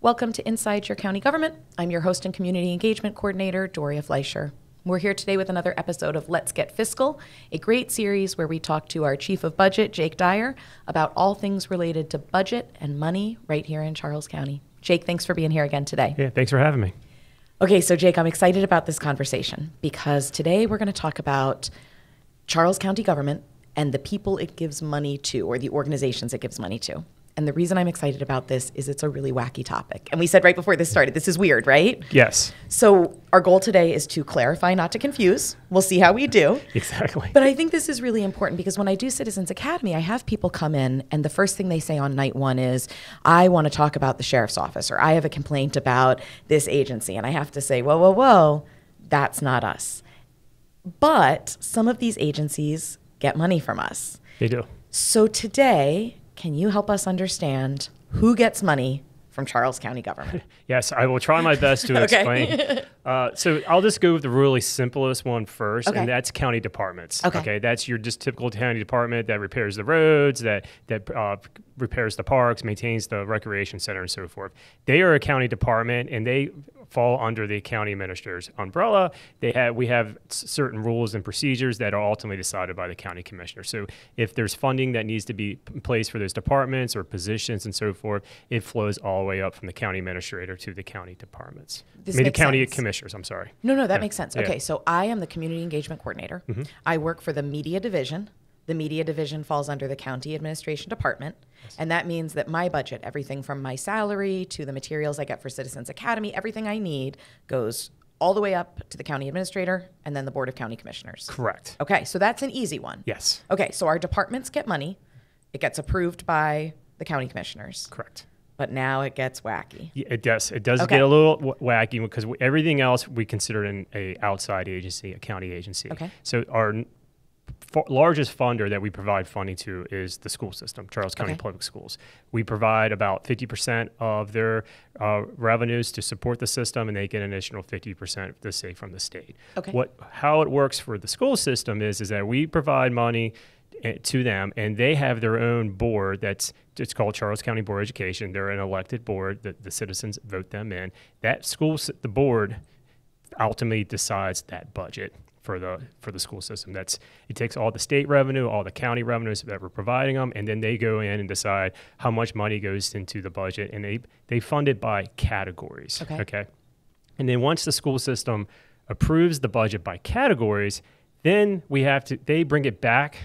Welcome to Inside Your County Government. I'm your host and community engagement coordinator, Doria Fleischer. We're here today with another episode of Let's Get Fiscal, a great series where we talk to our Chief of Budget, Jake Dyer, about all things related to budget and money right here in Charles County. Jake, thanks for being here again today. Yeah, thanks for having me. Okay, so Jake, I'm excited about this conversation because today we're going to talk about Charles County government and the people it gives money to, or the organizations it gives money to. And the reason I'm excited about this is it's a really wacky topic. And we said right before this started, this is weird, right? Yes. So our goal today is to clarify, not to confuse. We'll see how we do. Exactly. But I think this is really important because when I do Citizens Academy, I have people come in and the first thing they say on night one is, I want to talk about the sheriff's office, or I have a complaint about this agency. And I have to say, whoa, whoa, whoa, that's not us. But some of these agencies get money from us. They do. So today, can you help us understand who gets money from Charles County government? Yes, I will try my best to explain. So I'll just go with the really simplest one first, and that's county departments. Okay, that's your just typical county department that repairs the roads, that repairs the parks, maintains the recreation center, and so forth. They are a county department, and they fall under the county administrator's umbrella. We have certain rules and procedures that are ultimately decided by the county commissioner. So if there's funding that needs to be in place for those departments or positions and so forth, it flows all the way up from the county administrator to the county departments. The county commissioners, I'm sorry. No, that makes sense. Okay, so I am the community engagement coordinator. Mm-hmm. I work for the media division. The media division falls under the county administration department. Yes. And that means that my budget, everything from my salary to the materials I get for Citizens Academy, everything I need goes all the way up to the county administrator and then the Board of County Commissioners. Correct. Okay, so that's an easy one. Yes. Okay, so our departments get money. It gets approved by the county commissioners. Correct. But now it gets wacky. Yeah, it does. It does get a little wacky because everything else we consider an outside agency, a county agency. Okay. So our largest funder that we provide funding to is the school system, Charles County Public Schools. We provide about 50% of their revenues to support the system, and they get an additional 50% from the state. Okay. How it works for the school system is that we provide money to them, and they have their own board it's called Charles County Board of Education. They're an elected board that the citizens vote them in. The board ultimately decides that budget for the school system. It takes all the state revenue, all the county revenues that we're providing them, and then they go in and decide how much money goes into the budget, and they fund it by categories. Okay. And then once the school system approves the budget by categories, then they bring it back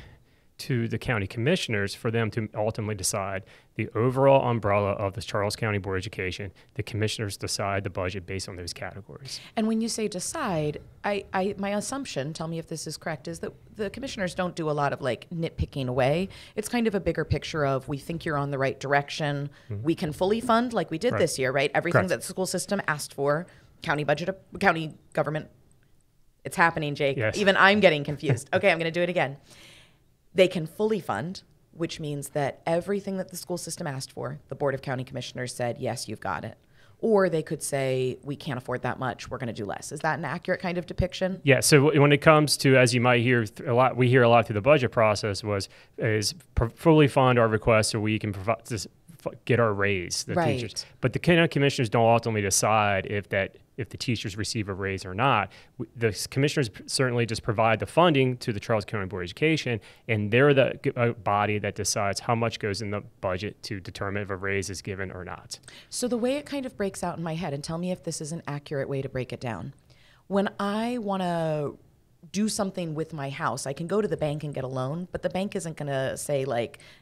to the county commissioners for them to ultimately decide the overall umbrella of the Charles County Board of Education. The commissioners decide the budget based on those categories. And when you say decide, my assumption, tell me if this is correct, is that the commissioners don't do a lot of nitpicking away. It's kind of a bigger picture of, we think you're on the right direction. Mm-hmm. We can fully fund like we did this year, right? Everything that the school system asked for, county government. It's happening, Jake. Yes. Even I'm getting confused. Okay, I'm going to do it again. They can fully fund, which means that everything that the school system asked for, the Board of County Commissioners said, yes, you've got it. Or they could say, we can't afford that much, we're going to do less. Is that an accurate kind of depiction? Yeah, so when it comes to, as you might hear a lot, we hear a lot through the budget process, is fully fund our request so we can get our raise, the teachers. But the county commissioners don't ultimately decide if the teachers receive a raise or not. The commissioners certainly just provide the funding to the Charles County Board of Education, and they're the body that decides how much goes in the budget to determine if a raise is given or not. So the way it kind of breaks out in my head, and tell me if this is an accurate way to break it down. When I want to do something with my house, I can go to the bank and get a loan, but the bank isn't going to say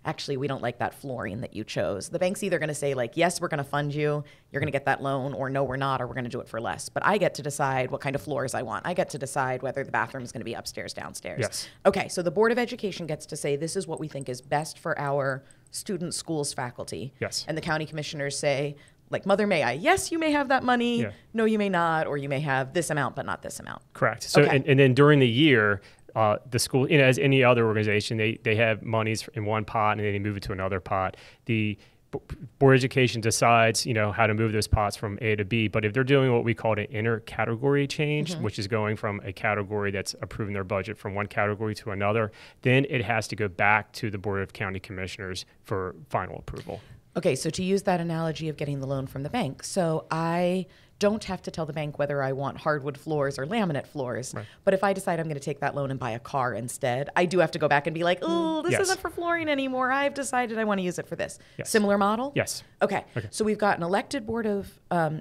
actually, we don't like that flooring that you chose. The bank's either going to say yes, we're going to fund you, you're going to get that loan, or no, we're not, or we're going to do it for less. But I get to decide what kind of floors I want. I get to decide whether the bathroom is going to be upstairs, downstairs. Yes. Okay, so the Board of Education gets to say, this is what we think is best for our students, schools, faculty. Yes. And the county commissioners say, Mother May I, yes, you may have that money, no, you may not, or you may have this amount, but not this amount. Correct. So, and then during the year, the school, as any other organization, they have monies in one pot and then they move it to another pot. The Board of Education decides, how to move those pots from A to B. But if they're doing what we call an inter-category change, which is going from a category that's approving their budget from one category to another, then it has to go back to the Board of County Commissioners for final approval. Okay, so to use that analogy of getting the loan from the bank, so I don't have to tell the bank whether I want hardwood floors or laminate floors. Right. But if I decide I'm going to take that loan and buy a car instead, I do have to go back and be like, oh, this isn't for flooring anymore. I've decided I want to use it for this. Yes. Similar model? Yes. Okay. So we've got an elected board of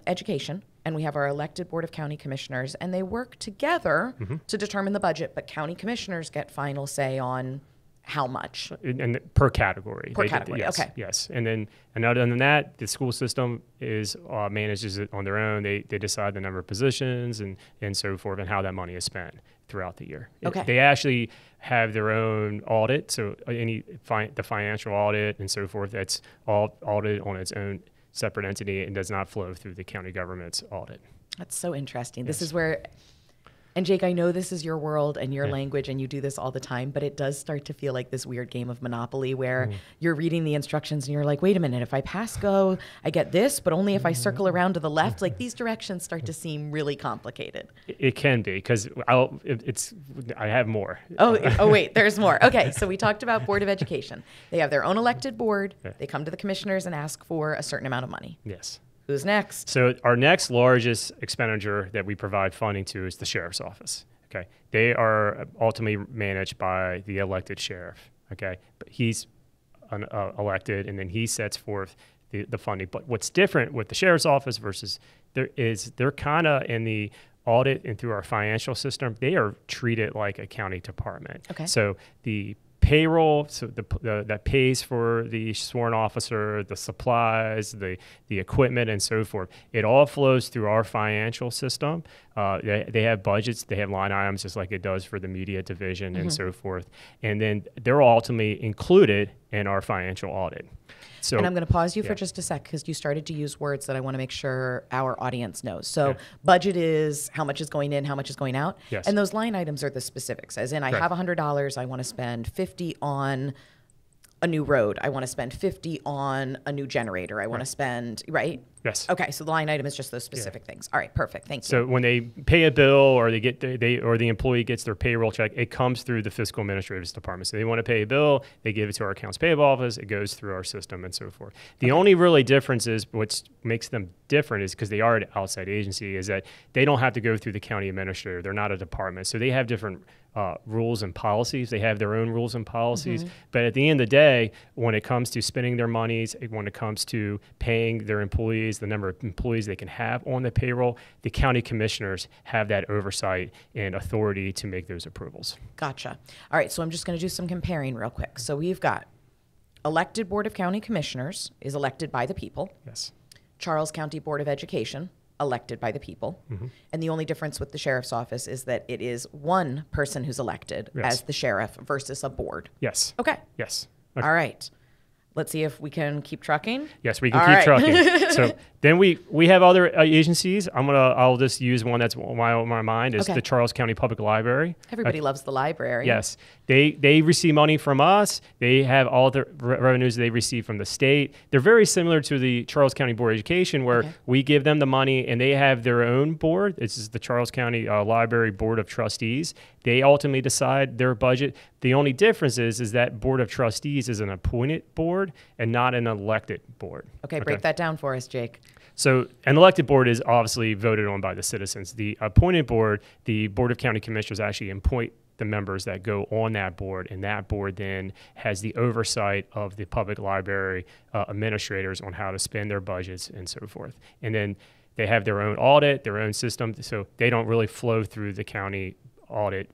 education, and we have our elected board of county commissioners, and they work together to determine the budget, but county commissioners get final say on how much? And per category. Per category, yes, okay. Yes. And other than that, the school system is manages it on their own. They decide the number of positions and so forth and how that money is spent throughout the year. Okay. They actually have their own audit, so the financial audit and so forth, that's all audited on its own separate entity and does not flow through the county government's audit. That's so interesting. Yes. This is where... And Jake, I know this is your world and your language and you do this all the time, but it does start to feel like this weird game of Monopoly where you're reading the instructions and you're like, wait a minute, if I pass go, I get this, but only if I circle around to the left. Like these directions start to seem really complicated. It can be because I have more. Oh, wait, there's more. Okay, so we talked about Board of Education. They have their own elected board. They come to the commissioners and ask for a certain amount of money. Yes. Who's next? So our next largest expenditure that we provide funding to is the sheriff's office. Okay, they are ultimately managed by the elected sheriff. Okay, but he's elected, and then he sets forth the funding. But what's different with the sheriff's office versus they're kind of in the audit and through our financial system, they are treated like a county department. Okay. So the payroll, so that pays for the sworn officer, the supplies, the equipment, and so forth. It all flows through our financial system. They have budgets, they have line items, just like it does for the media division and so forth. And then they're ultimately included in our financial audit. So, and I'm going to pause you for just a sec because you started to use words that I want to make sure our audience knows. So budget is how much is going in, how much is going out. Yes. And those line items are the specifics. As in, I have $100, I want to spend 50 on a new road. I want to spend 50 on a new generator. I want to spend, right? Yes. Okay, so the line item is just those specific things. All right, perfect. Thank you. So when they pay a bill or the employee gets their payroll check, it comes through the fiscal administrative department. So they want to pay a bill, they give it to our accounts payable office, it goes through our system and so forth. The only really difference is what makes them different is because they are an outside agency is that they don't have to go through the county administrator. They're not a department. So they have different rules and policies. They have their own rules and policies. But at the end of the day, when it comes to spending their monies, when it comes to paying their employees, the number of employees they can have on the payroll, the county commissioners have that oversight and authority to make those approvals. Gotcha. All right, so I'm just going to do some comparing real quick. So we've got elected Board of County Commissioners is elected by the people. Yes. Charles County Board of Education, elected by the people. And the only difference with the sheriff's office is that it is one person who's elected as the sheriff versus a board. Yes. Okay. Yes. Okay. All right. Let's see if we can keep trucking. Yes, we can keep trucking. So then we have other agencies. I'll just use one that's on my mind is the Charles County Public Library. Everybody loves the library. Yes, they receive money from us. They have all the revenues they receive from the state. They're very similar to the Charles County Board of Education, where we give them the money and they have their own board. This is the Charles County Library Board of Trustees. They ultimately decide their budget. The only difference is that Board of Trustees is an appointed board and not an elected board. Okay, break that down for us, Jake. So an elected board is obviously voted on by the citizens. The appointed board, the Board of County Commissioners actually appoint the members that go on that board, and that board then has the oversight of the public library administrators on how to spend their budgets and so forth. And then they have their own audit, their own system, so they don't really flow through the county audit.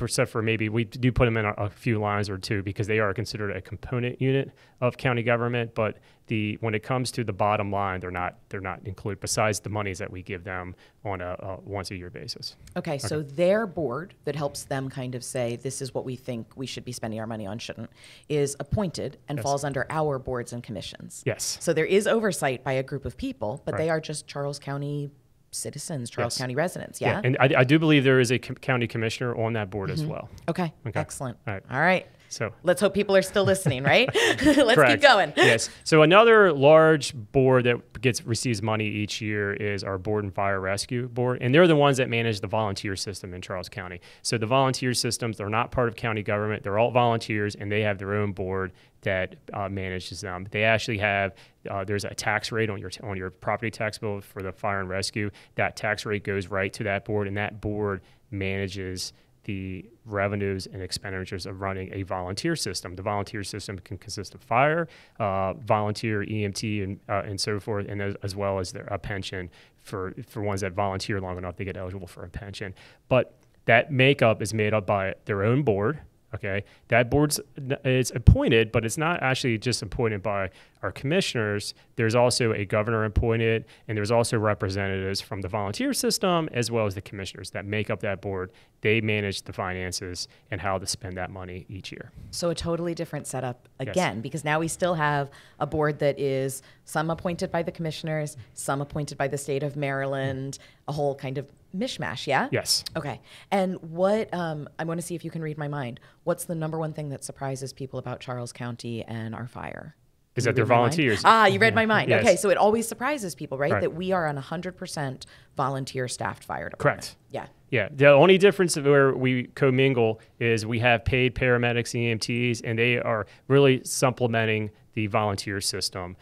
Except for maybe we do put them in a few lines or two because they are considered a component unit of county government. But when it comes to the bottom line, they're not included. Besides the monies that we give them on a once a year basis. Okay, so their board that helps them kind of say this is what we think we should be spending our money on, shouldn't, is appointed and falls under our boards and commissions. Yes. So there is oversight by a group of people, but they are just Charles County citizens, Charles County residents, and I do believe there is a county commissioner on that board as well. Okay, excellent. All right. So let's hope people are still listening, right? Let's keep going. Yes. So another large board that receives money each year is our Board and Fire Rescue Board, and they're the ones that manage the volunteer system in Charles County. So the volunteer systems, they're not part of county government. They're all volunteers, and they have their own board that manages them. They actually have there's a tax rate on your property tax bill for the fire and rescue. That tax rate goes right to that board, and that board manages the revenues and expenditures of running a volunteer system. The volunteer system can consist of fire, volunteer EMT, and so forth, and as well as a pension for ones that volunteer long enough to get eligible for a pension. But that makeup is made up by their own board. Okay, that board is appointed, but it's not actually just appointed by our commissioners. There's also a governor appointed, and there's also representatives from the volunteer system as well as the commissioners that make up that board. They manage the finances and how to spend that money each year. So a totally different setup again, because now we still have a board that is some appointed by the commissioners, some appointed by the state of Maryland, a whole kind of mishmash, yeah? Yes. Okay. And what, I want to see if you can read my mind. What's the number one thing that surprises people about Charles County and our fire? Is that they're volunteers. You read my mind. Yes. Okay, so it always surprises people, right? That we are on 100% volunteer staffed fire department. Correct. Yeah. Yeah. The only difference of where we commingle is we have paid paramedics, EMTs, and they are really supplementing the volunteer system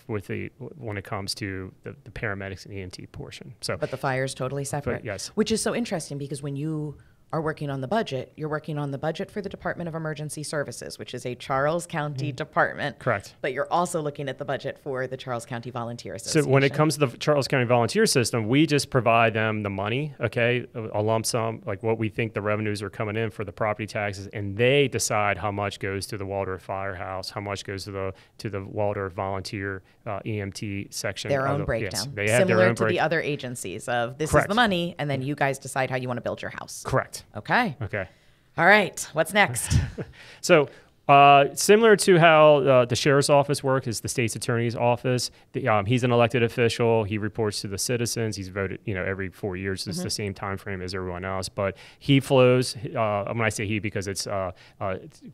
when it comes to the paramedics and EMT portion. So, but the fire is totally separate. Yes. Which is so interesting because when you are working on the budget, you're working on the budget for the Department of Emergency Services, which is a Charles County department. Correct. But you're also looking at the budget for the Charles County Volunteer Association. So when it comes to the Charles County Volunteer System, we just provide them the money, okay, a lump sum, like what we think the revenues are coming in for the property taxes, and they decide how much goes to the Waldorf Firehouse, how much goes to the Waldorf Volunteer EMT section. Their own breakdown. Yes, they have similar their own to the other agencies of this Correct. Is the money, and then you guys decide how you want to build your house. Correct. Okay. Okay. All right. What's next? So similar to how the sheriff's office works, is the state's attorney's office. He's an elected official. He reports to the citizens. He's voted, every 4 years. It's the same time frame as everyone else. But he flows. When I say he, because it's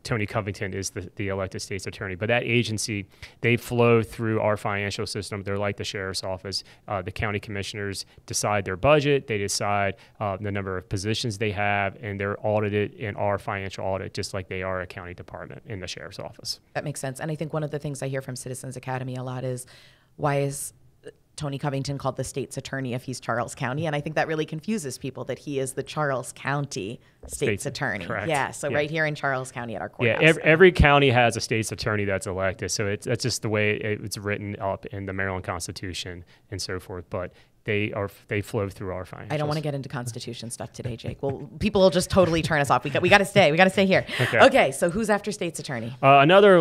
Tony Covington is the elected state's attorney. But that agency, they flow through our financial system. They're like the sheriff's office. The county commissioners decide their budget. They decide the number of positions they have, and they're audited in our financial audit, just like they are a county department in the sheriff's office. That makes sense. And I think one of the things I hear from Citizens Academy a lot is, why is Tony Covington called the state's attorney if he's Charles County? And I think that really confuses people that he is the Charles County state's attorney. Correct. Yeah, so right here in Charles County at our courthouse. Yeah, every county has a state's attorney that's elected. So that's just the way it's written up in the Maryland Constitution and so forth. But they flow through our financials. I don't want to get into Constitution stuff today, Jake. Well, people will just totally turn us off. We got to stay. We got to stay here. Okay. So who's after state's attorney? Another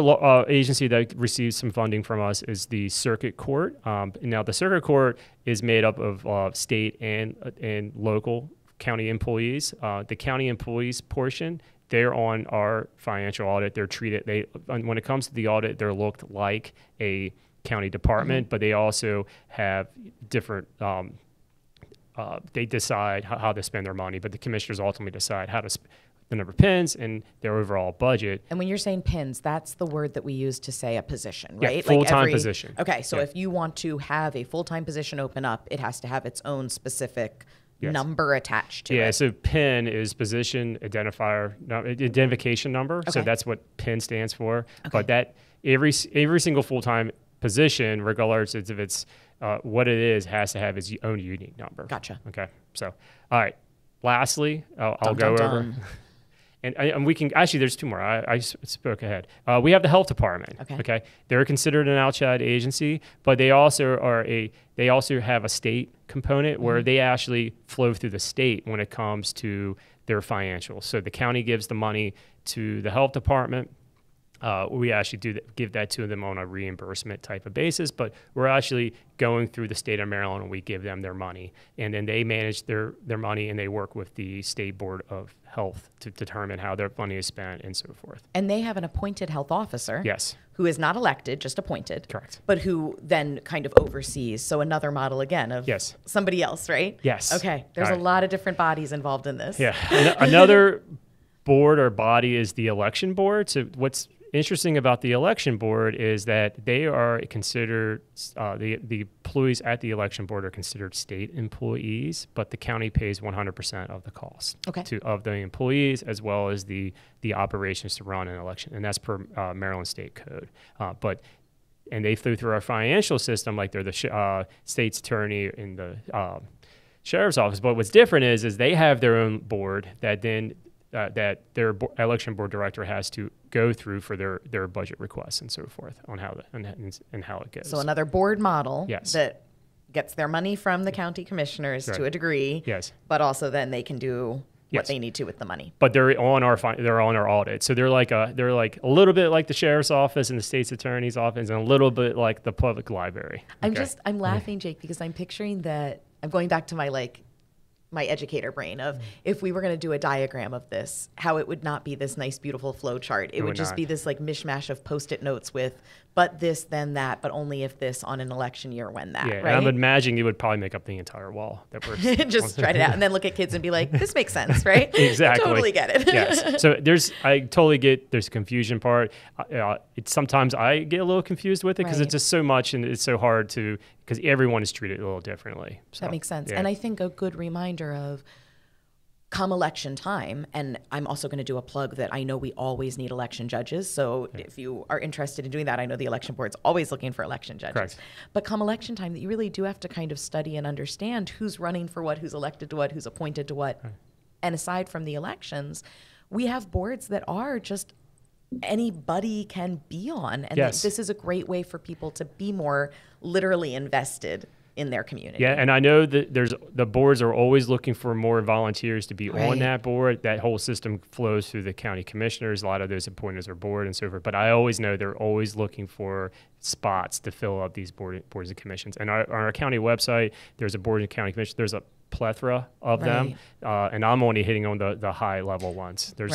agency that receives some funding from us is the Circuit Court. Now, the Circuit Court is made up of state and local county employees. The county employees portion, they're on our financial audit. They're treated. When it comes to the audit, they're looked like a county department, but they also have different, they decide how to spend their money, but the commissioners ultimately decide how to the number of pins and their overall budget. And when you're saying pins, that's the word that we use to say a position, right? Yeah, full-time position. Okay, so if you want to have a full-time position open up, it has to have its own specific number attached to it. Yeah, so PIN is position identification number. Okay. So that's what PIN stands for. Okay. But that every single full-time position, regardless if it's what it is, has to have its own unique number. Gotcha. Okay. So, all right. Lastly, I'll go over. And we can actually. There's two more. I spoke ahead. We have the health department. Okay. They're considered an outside agency, but they also have a state component where they actually flow through the state when it comes to their financials. So the county gives the money to the health department. We actually give that to them on a reimbursement type of basis, but we're actually going through the state of Maryland and we give them their money, and then they manage their money and they work with the State Board of Health to determine how their money is spent and so forth. And they have an appointed health officer. Yes. Who is not elected, just appointed. Correct. But who then kind of oversees. So another model again of somebody else, right? Yes. Okay. There's a lot of different bodies involved in this. Yeah. Another board or body is the election board. So what's interesting about the election board is that they are considered, the employees at the election board are considered state employees, but the county pays 100% of the cost of the employees as well as the operations to run an election. And that's per Maryland state code. And they flew through our financial system like they're the state's attorney in the sheriff's office. But what's different is they have their own board that then that their election board director has to go through for their budget requests and so forth on how and how it goes. So another board model that gets their money from the county commissioners to a degree, but also then they can do what they need to with the money. But they're on our audit, so they're like a little bit like the sheriff's office and the state's attorney's office, and a little bit like the public library. I'm laughing, Jake, because I'm picturing that. I'm going back to my educator brain of if we were going to do a diagram of this, how it would not be this nice, beautiful flow chart. It would just be this like mishmash of Post-it notes with, but this, then that, but only if this on an election year, when that, right? And I'm imagining you would probably make up the entire wall that we're just write it out and then look at kids and be like, this makes sense, right? Exactly. I totally get it. Yes. So I totally get there's a confusion part. Sometimes I get a little confused with it because it's just so much and it's so hard to, because everyone is treated a little differently. So, that makes sense. And I think a good reminder of come election time, and I'm also going to do a plug that I know we always need election judges. So if you are interested in doing that, I know the election board's always looking for election judges. Correct. But come election time, that you really do have to kind of study and understand who's running for what, who's elected to what, who's appointed to what. And aside from the elections, we have boards that are just anybody can be on. And this is a great way for people to be more literally invested in their community. Yeah, and I know that the boards are always looking for more volunteers to be on that board. That whole system flows through the county commissioners. A lot of those appointments are board and so forth. But I always know they're always looking for spots to fill up these boards and commissions. And on our county website, there's a board and county commission. There's a plethora of them, and I'm only hitting on the high level ones. There's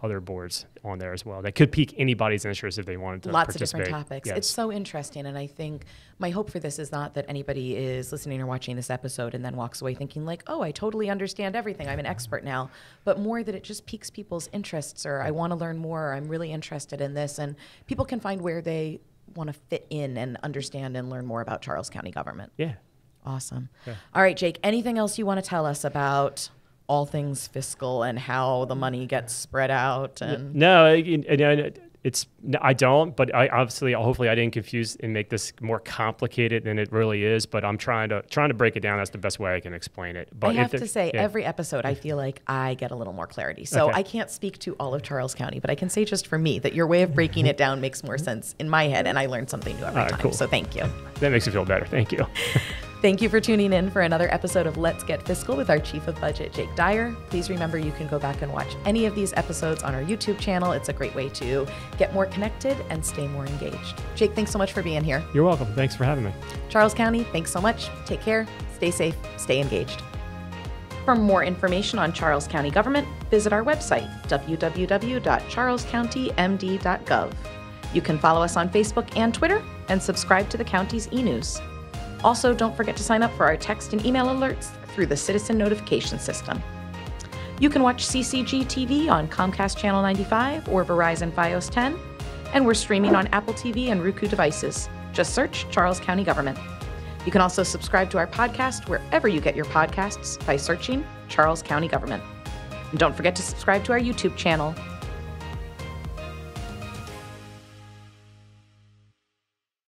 other boards on there as well that could pique anybody's interest if they wanted to participate. Lots of different topics. It's so interesting, and I think my hope for this is not that anybody is listening or watching this episode and then walks away thinking like, oh, I totally understand everything, I'm an expert now, but more that it just piques people's interests, or I want to learn more, or I'm really interested in this, and people can find where they want to fit in and understand and learn more about Charles County government. Yeah. Awesome. Yeah. All right, Jake, anything else you want to tell us about all things fiscal and how the money gets spread out? And No, I don't, but hopefully I didn't confuse and make this more complicated than it really is, but I'm trying to break it down. That's the best way I can explain it. But I have to say, every episode I feel like I get a little more clarity. So I can't speak to all of Charles County, but I can say just for me that your way of breaking it down makes more sense in my head, and I learn something new every time. Cool. So thank you. That makes me feel better. Thank you. Thank you for tuning in for another episode of Let's Get Fiscal with our Chief of Budget, Jake Dyer. Please remember you can go back and watch any of these episodes on our YouTube channel. It's a great way to get more connected and stay more engaged. Jake, thanks so much for being here. You're welcome. Thanks for having me. Charles County, thanks so much. Take care, stay safe, stay engaged. For more information on Charles County government, visit our website, www.charlescountymd.gov. You can follow us on Facebook and Twitter and subscribe to the county's e-news. Also, don't forget to sign up for our text and email alerts through the Citizen Notification System. You can watch CCG TV on Comcast Channel 95 or Verizon Fios 10, and we're streaming on Apple TV and Roku devices. Just search Charles County Government. You can also subscribe to our podcast wherever you get your podcasts by searching Charles County Government. And don't forget to subscribe to our YouTube channel,